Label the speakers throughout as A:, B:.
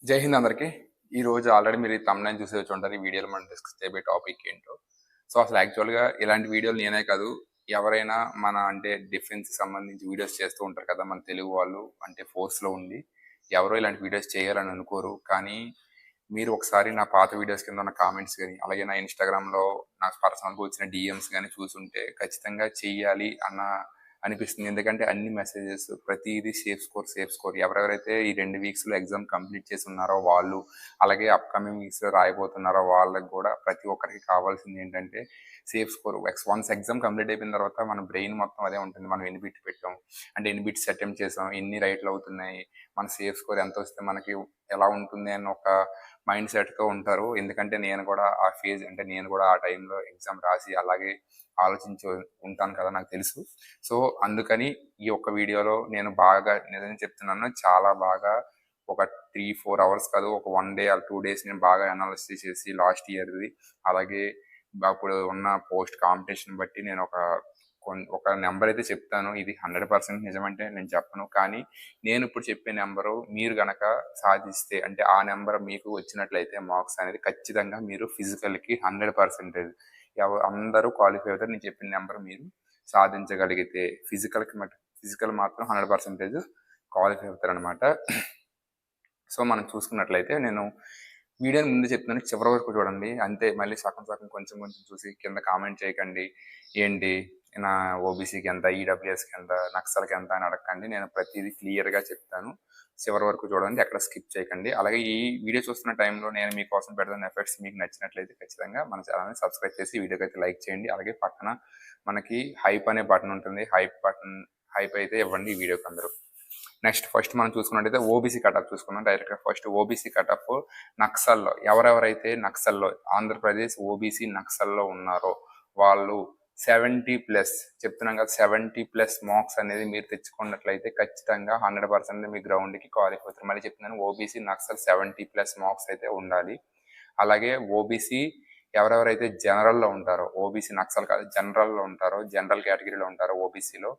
A: జై హింద్ అందరికీ. ఈరోజు ఆల్రెడీ మీరు తమ్నైల్ చూసి వచ్చి ఉంటారు. ఈ వీడియోలో మనం డిస్కస్ చేయబోయే టాపిక్ ఏంటో. సో అసలు యాక్చువల్గా ఇలాంటి వీడియోలు నేనే కాదు, ఎవరైనా మన అంటే డిఫెన్స్ సంబంధించి వీడియోస్ చేస్తూ ఉంటారు కదా మన తెలుగు వాళ్ళు, అంటే ఫోర్స్లో ఉండి ఎవరో ఇలాంటి వీడియోస్ చేయాలని అనుకోరు. కానీ మీరు ఒకసారి నా పాత వీడియోస్ కింద ఉన్న కామెంట్స్ కానీ, అలాగే నా ఇన్స్టాగ్రామ్లో నాకు పర్సనల్గా వచ్చిన డిఎమ్స్ కానీ చూసుంటే ఖచ్చితంగా చెయ్యాలి అనిపిస్తుంది. ఎందుకంటే అన్ని మెసేజెస్ ప్రతిదీ సేఫ్ స్కోర్ ఎవరెవరైతే ఈ 2 వీక్స్లో ఎగ్జామ్ కంప్లీట్ చేసి ఉన్నారో వాళ్ళు, అలాగే అప్కమింగ్ వీక్స్లో రాయబోతున్నారో వాళ్ళకి కూడా ప్రతి ఒక్కరికి కావాల్సింది ఏంటంటే safe score. Once exam complete అయిపోయిన తర్వాత మన బ్రెయిన్ మొత్తం అదే ఉంటుంది. మనం ఎన్ని బిట్ పెట్టాం, అంటే ఎన్ని బిట్స్ అటెంప్ట్ చేసాం, ఎన్ని రైట్లు అవుతున్నాయి, మన సేఫ్ స్కోర్ ఎంత వస్తే మనకి ఎలా ఉంటుంది అని ఒక మైండ్ సెట్తో ఉంటారు. ఎందుకంటే నేను కూడా ఆ ఫేజ్, అంటే నేను కూడా ఆ టైంలో ఎగ్జామ్ రాసి అలాగే ఆలోచించి ఉంటాను కదా, నాకు తెలుసు. సో అందుకని ఈ ఒక్క వీడియోలో నేను బాగా నిజంగా చెప్తున్నాను, చాలా బాగా ఒక 3-4 అవర్స్ కాదు, ఒక 1 డే ఆర్ 2 డేస్ నేను బాగా అనాలిసిస్ చేసి లాస్ట్ ఇయర్ది, అలాగే అప్పుడు ఉన్న పోస్ట్ కాంపిటీషన్ బట్టి నేను ఒక నెంబర్ అయితే చెప్తాను. ఇది 100% నిజమంటే నేను చెప్పను, కానీ నేను ఇప్పుడు చెప్పే నెంబరు మీరు గనక సాధిస్తే, అంటే ఆ నెంబర్ మీకు వచ్చినట్లయితే మార్క్స్ అనేది ఖచ్చితంగా మీరు ఫిజికల్కి 100% అందరూ క్వాలిఫై అవుతారు. నేను చెప్పిన నెంబర్ మీరు సాధించగలిగితే ఫిజికల్ మాత్రం 100% క్వాలిఫై అవుతారు అనమాట. సో మనం చూసుకున్నట్లయితే నేను వీడియోని ముందు చెప్తున్నాను, చివరి వరకు చూడండి. అంతే, మళ్ళీ సగం కొంచెం చూసి కింద కామెంట్ చేయకండి, ఏంటి నా ఓబీసీకి ఎంత, ఈడబ్ల్యూఎస్కి ఎంత, నక్సల్కి ఎంత అని అడగండి. నేను ప్రతిదీ క్లియర్గా చెప్తాను, చివరి వరకు చూడండి, ఎక్కడ స్కిప్ చేయకండి. అలాగే ఈ వీడియో చూస్తున్న టైంలో నేను మీకోసం పెడుతున్న ఎఫెక్ట్స్ మీకు నచ్చినట్లయితే ఖచ్చితంగా మన ఛానల్ని సబ్స్క్రైబ్ చేసి వీడియోకి అయితే లైక్ చేయండి. అలాగే పక్కన మనకి హైప్ అనే బటన్ ఉంటుంది, హైప్ అయితే ఇవ్వండి ఈ వీడియోకి అందరూ. నెక్స్ట్ ఫస్ట్ మనం చూసుకున్నట్టయితే ఓబీసీ కటప్ చూసుకున్నాం డైరెక్ట్గా. ఫస్ట్ ఓబీసీ కటప్ నక్సల్లో ఎవరెవరైతే నక్సల్లో ఆంధ్రప్రదేశ్ ఓబీసీ నక్సల్లో ఉన్నారో వాళ్ళు 70+ చెప్తున్నాం కదా, 70+ మార్క్స్ అనేది మీరు తెచ్చుకున్నట్లయితే ఖచ్చితంగా 100% మీ గ్రౌండ్కి క్వాలిఫై అవుతారు. మళ్ళీ చెప్తున్నాను, ఓబీసీ నక్సల్ 70+ మార్క్స్ అయితే ఉండాలి. అలాగే ఓబీసీ ఎవరెవరైతే జనరల్లో ఉంటారో, ఓబీసీ నక్సల్ కాదు జనరల్లో ఉంటారో, జనరల్ కేటగిరీలో ఉంటారో ఓబీసీలో,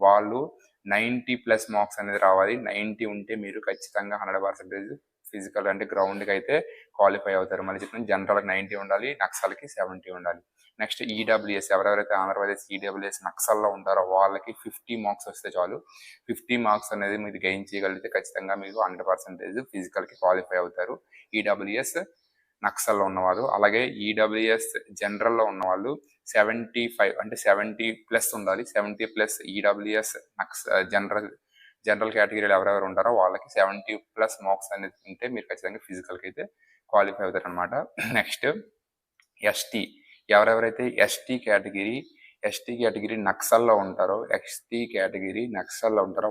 A: వాళ్ళు 90+ మార్క్స్ అనేది రావాలి. 90 ఉంటే మీరు ఖచ్చితంగా 100% ఫిజికల్ అంటే గ్రౌండ్కి అయితే క్వాలిఫై అవుతారు. మళ్ళీ చెప్తున్నాను, జనరల్కి 90 ఉండాలి, నక్సల్కి 70 ఉండాలి. నెక్స్ట్ ఈడబ్ల్యూఎస్ ఎవరెవరైతే ఆంధ్రప్రదేశ్ ఈడబ్ల్యూఎస్ నక్సల్లో ఉంటారో వాళ్ళకి 50 మార్క్స్ వస్తే చాలు. 50 మార్క్స్ అనేది మీరు గెయిన్ చేయగలిగితే ఖచ్చితంగా మీరు 100% ఫిజికల్కి క్వాలిఫై అవుతారు. ఈడబ్ల్యూఎస్ నక్సల్లో ఉన్నవాళ్ళు. అలాగే ఈడబ్ల్యూఎస్ జనరల్లో ఉన్నవాళ్ళు 75 అంటే 70+ ఉండాలి. 70+ ఈడబ్ల్యూఎస్ జనరల్ కేటగిరీలో ఎవరెవరు ఉంటారో వాళ్ళకి 70+ మార్క్స్ అనేది ఉంటే మీరు ఖచ్చితంగా ఫిజికల్కి అయితే క్వాలిఫై అవుతారు అనమాట. నెక్స్ట్ ఎస్టీ ఎవరెవరైతే ఎస్టీ కేటగిరీ నక్సల్లో ఉంటారో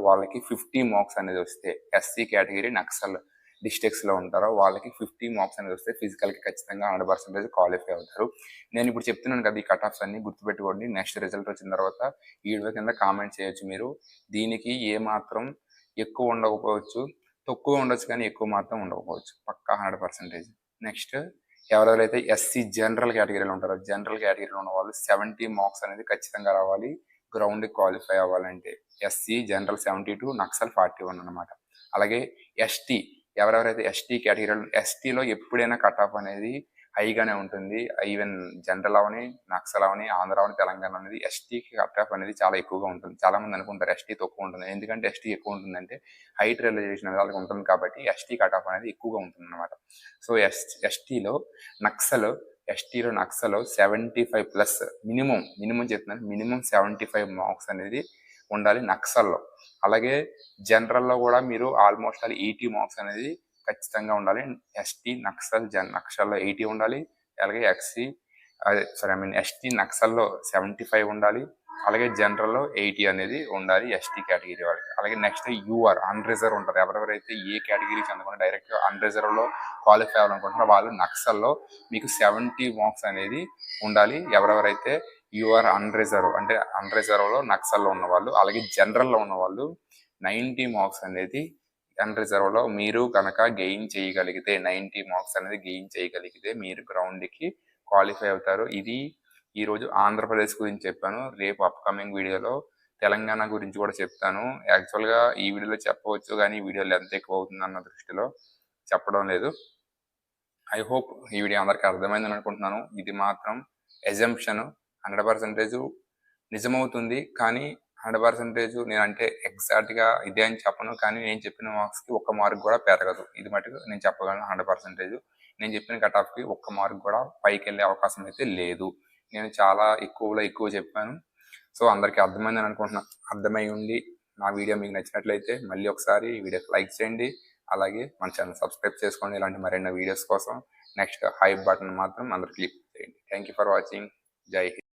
A: వాళ్ళకి 50 మార్క్స్ అనేది వస్తే, ఎస్సీ కేటగిరీ నక్సల్ డిస్ట్రిక్ట్స్లో ఉంటారో వాళ్ళకి 50 మార్క్స్ అనేది వస్తే ఫిజికల్కి ఖచ్చితంగా 100% క్వాలిఫై అవుతారు. నేను ఇప్పుడు చెప్తున్నాను కదా, ఈ కట్ ఆఫ్స్ అన్ని గుర్తుపెట్టుకోండి. నెక్స్ట్ రిజల్ట్ వచ్చిన తర్వాత ఈ వీడియో కింద కామెంట్ చేయొచ్చు మీరు. దీనికి ఏ మాత్రం ఎక్కువ ఉండకపోవచ్చు, తక్కువ ఉండొచ్చు, కానీ ఎక్కువ మాత్రం ఉండకపోవచ్చు, పక్కా 100%. నెక్స్ట్ ఎవరెవరైతే ఎస్సీ జనరల్ కేటగిరీలో ఉంటారో, జనరల్ కేటగిరీలో ఉన్న వాళ్ళు 70 మార్క్స్ అనేది ఖచ్చితంగా రావాలి గ్రౌండ్కి క్వాలిఫై అవ్వాలంటే. ఎస్సీ జనరల్ 72, నక్సల్ 41 అనమాట. అలాగే ఎస్టీ ఎవరెవరైతే ఎస్టీ కేటగిరీలో, ఎస్టీలో ఎప్పుడైనా కట్ ఆఫ్ అనేది హైగానే ఉంటుంది. ఈవెన్ జనరల్ అవని, నక్సల్ అవని, ఆంధ్ర అవని, తెలంగాణ అనేది ఎస్టీకి కట్ ఆఫ్ అనేది చాలా ఎక్కువగా ఉంటుంది. చాలా మంది అనుకుంటారు ఎస్టీ తక్కువ ఉంటుంది. ఎందుకంటే ఎస్టీ ఎక్కువ ఉంటుందంటే హైట్ రియలైజేషన్ అనేది వాళ్ళకి ఉంటుంది కాబట్టి ఎస్టీ కట్ ఆఫ్ అనేది ఎక్కువగా ఉంటుంది అనమాట. సో ఎస్టీలో నక్సల్ 75+ మినిమం చెప్తున్నాను, మినిమం 75 మార్క్స్ అనేది ఉండాలి నక్సల్లో. అలాగే జనరల్లో కూడా మీరు ఆల్మోస్ట్ 80 మార్క్స్ అనేది ఖచ్చితంగా ఉండాలి. ఎస్టీ నక్సల్లో 80 ఉండాలి. అలాగే ఎస్టీ నక్సల్లో 75 ఉండాలి. అలాగే జనరల్లో 80 అనేది ఉండాలి ఎస్టీ కేటగిరీ వాళ్ళకి. అలాగే నెక్స్ట్ యూఆర్ అన్రిజర్వ్ ఉంటారు. ఎవరెవరైతే ఏ కేటగిరీ చెందకుండా డైరెక్ట్గా అన్రిజర్వ్లో క్వాలిఫై అవ్వాలనుకుంటున్నారో వాళ్ళు నక్సల్లో మీకు 70 మార్క్స్ అనేది ఉండాలి. ఎవరెవరైతే యూఆర్ అన్రిజర్వ్ అంటే అన్రిజర్వ్లో నక్సల్లో ఉన్నవాళ్ళు, అలాగే జనరల్లో ఉన్నవాళ్ళు 90 మార్క్స్ అనేది అన్రిజర్వ్లో మీరు కనుక గెయిన్ చేయగలిగితే, 90 మార్క్స్ అనేది గెయిన్ చేయగలిగితే మీరు గ్రౌండ్కి క్వాలిఫై అవుతారు. ఇది ఈరోజు ఆంధ్రప్రదేశ్ గురించి చెప్పాను. రేపు అప్కమింగ్ వీడియోలో తెలంగాణ గురించి కూడా చెప్తాను. యాక్చువల్గా ఈ వీడియోలో చెప్పవచ్చు, కానీ ఈ వీడియో లెంత్ ఎక్కువ అవుతుంది అన్న దృష్టిలో చెప్పడం లేదు. ఐ హోప్ ఈ వీడియో అందరికీ అర్థమైందని అనుకుంటున్నాను. ఇది మాత్రం ఎజంప్షన్, 100% నిజమవుతుంది. కానీ 100% నేనంటే ఎగ్జాక్ట్గా ఇదే అని చెప్పను. కానీ నేను చెప్పిన మార్క్స్కి ఒక్క మార్క్ కూడా పెరగదు. ఇది మటుకు నేను చెప్పగలను 100%. నేను చెప్పిన కట్ ఆఫ్కి ఒక్క మార్క్ కూడా పైకి వెళ్ళే అవకాశం అయితే లేదు. నేను చాలా ఎక్కువ చెప్పాను. సో అందరికీ అర్థమైందని అనుకుంటున్నాను. అర్థమై ఉండి నా వీడియో మీకు నచ్చినట్లయితే మళ్ళీ ఒకసారి ఈ వీడియోకి లైక్ చేయండి. అలాగే మన ఛానల్ సబ్స్క్రైబ్ చేసుకోండి ఇలాంటి మరిన్ని వీడియోస్ కోసం. నెక్స్ట్ హైప్ బటన్ మాత్రం అందరూ క్లిక్ చేయండి. Thank you for watching. జై హింద్.